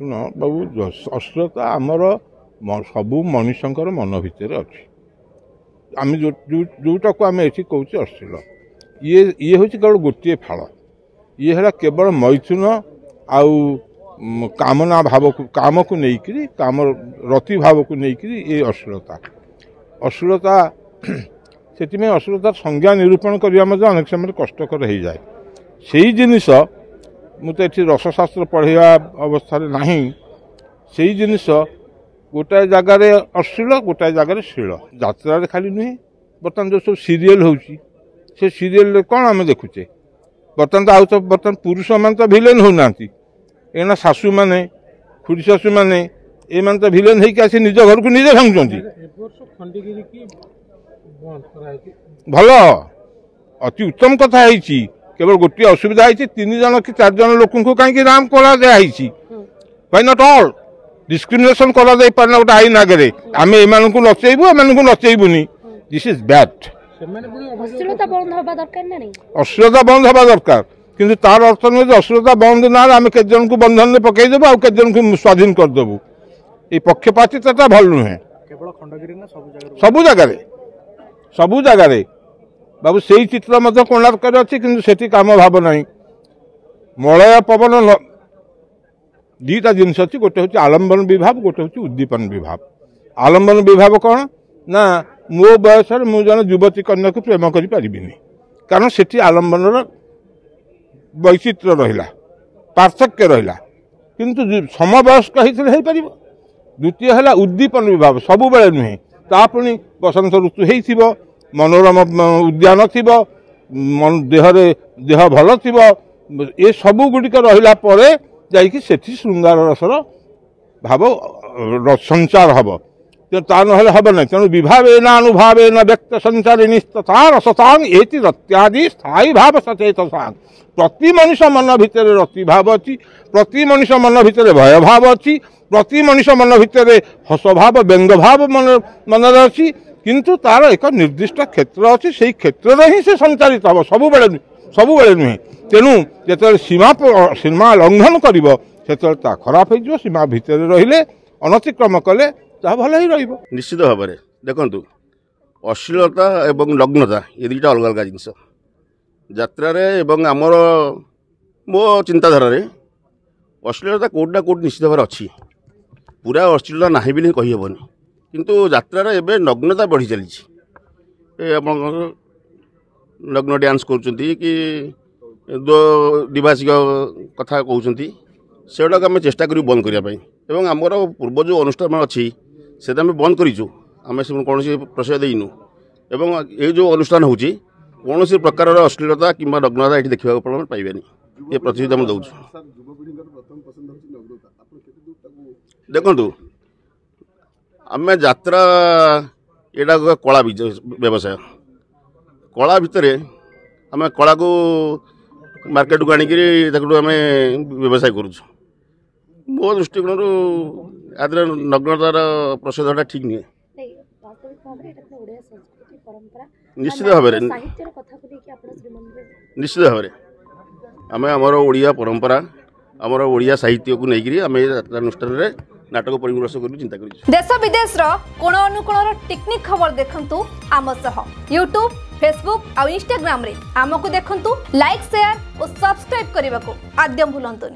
शुण बाबू अश्लीलता आमर सबू मनुष्यंकर मन भितर अच्छी आम जोटा को आम ये कौच अश्लील ये हूँ केवल गोटे फाड़ ये है केवल मैथुन आउ कामना भाव को काम को लेकिन काम रति भाव को लेकिन ये अश्लीलता से अश्लीलता संज्ञा निरूपण करने अनेक समय कष्टकर हो जाए से जिनिस मुझे ये रसशास्त्र पढ़ा अवस्था नहीं से जिनिस गोटाए जगार अश्लील गोटाए जगार शील यात्रा खाली नुहे बर्तमान जो सब सीरियल होची से सीरियल कौन आम देखुचे बर्तमान तो आउ तो बर्तमान पुरुष मान तो भिलेन होना एना शाशु मैंने खुड़ी शाशु मैंने ये तो भिलेन होकर आसी निज घर को निजे भांगुंट भल अति उत्तम कथा है केवल गोटे असुविधा है 3 जन कि 4 जन लोक कहीं नाम करा वाई नॉट ऑल डिस्क्रिमिनेशन करा पारे गोटे आईन आगे आम एम नचेबू एम नचेबूनी दिस इज बैड अश्लीलता बंद हवा दरकार किंतु तार अर्थ नुहे अश्लीलता बंद ना आम के जन को बंधन में पकईदेबू आउ के जन को स्वाधीन करदेबू ये पक्षपातिता भल नुहे सबू जगार बाबू से चित्र कोणार्क अच्छी कि काम भाव ना मलय पवन दीटा जिनस अच्छी गोटे हूँ आलम्बन विभाव गोटे हूँ उद्दीपन विभाव आलम्बन विभाव कौन ना मो बयस मुझे जन युवती कन्या को प्रेम कर कारण से आलम्बन वैचित्र्य रहा पार्थक्य रहा किंतु समवयस्क होते द्वितीय है उद्दीपन विभाव सबु बेले नुहे तापुणी बसंत ऋतु हो मनोरम उद्यान थी देह भल थी ये सबू गुड़िक रहा जाकि श्रृंगार रसर भाव संचार हम ता ना हम ना तेणु विभावेन अनुभावेन व्यक्त संचारिणीस्तथा रसतां एति रत्यादि स्थायी भाव सचेतसा प्रति मनुष्य मन भितर रति भाव अच्छी प्रति मनुष्य मन भितर भय भाव अच्छी प्रति मनुष्य मन भितर हस भाव व्यंग भाव मन अच्छी किंतु तार एक निर्दिष्ट क्षेत्र अच्छी से क्षेत्र ही से संचारित हम सबु बेले नुहे तेणु जो सीमा लंघन कर खराब हो सीमा भितर रहिले अनतिक्रम कले भल ही निश्चित भाव में देखु अश्लीलता एवं लग्नता ये दुटा अलग अलग जिनस यात्रा आमर मो चिंताधारा अश्लीलता कोटना कोट निश्चित भाव अच्छी पूरा अश्लीलता ना भी कहीहबनी किंतु यात्रा एवं नग्नता बढ़ी चली नग्न डांस कर द्विभाषिक कथा कहते से गुड़ाक आम चेष्टा करूँ बंद करने आमर पूर्व जो अनुष्ठान अच्छी से आम बंद करूँ आम कौन प्रश्रय देनु एवं ये जो अनुष्ठान हो कौन प्रकार अश्लीलता कि नग्नता ये देखा पाइबे ये प्रतियोगिता मैं दूँ देखु आम यात्रा यहाँ कला व्यवसाय कला भितर आम कला को मार्केट को आम व्यवसाय करुँ मो दृष्टिकोण नग्नतार प्रसिद्धटा ठीक नुहे निश्चित भाव निश्चित भाव आम आमर ओडिया परंपरा आमर ओडिया साहित्य को लेकिन आम यात्रानुष्ठान नाटक परिवेश कर चिंता कर देश विदेश कोण अनुकोण टेक्निक खबर देखंतु आम सह यूट्यूब फेसबुक और इंस्टाग्राम रे आमको देखंतु लाइक शेयर और सब्सक्राइब करने को आद्य भूलंतुनि।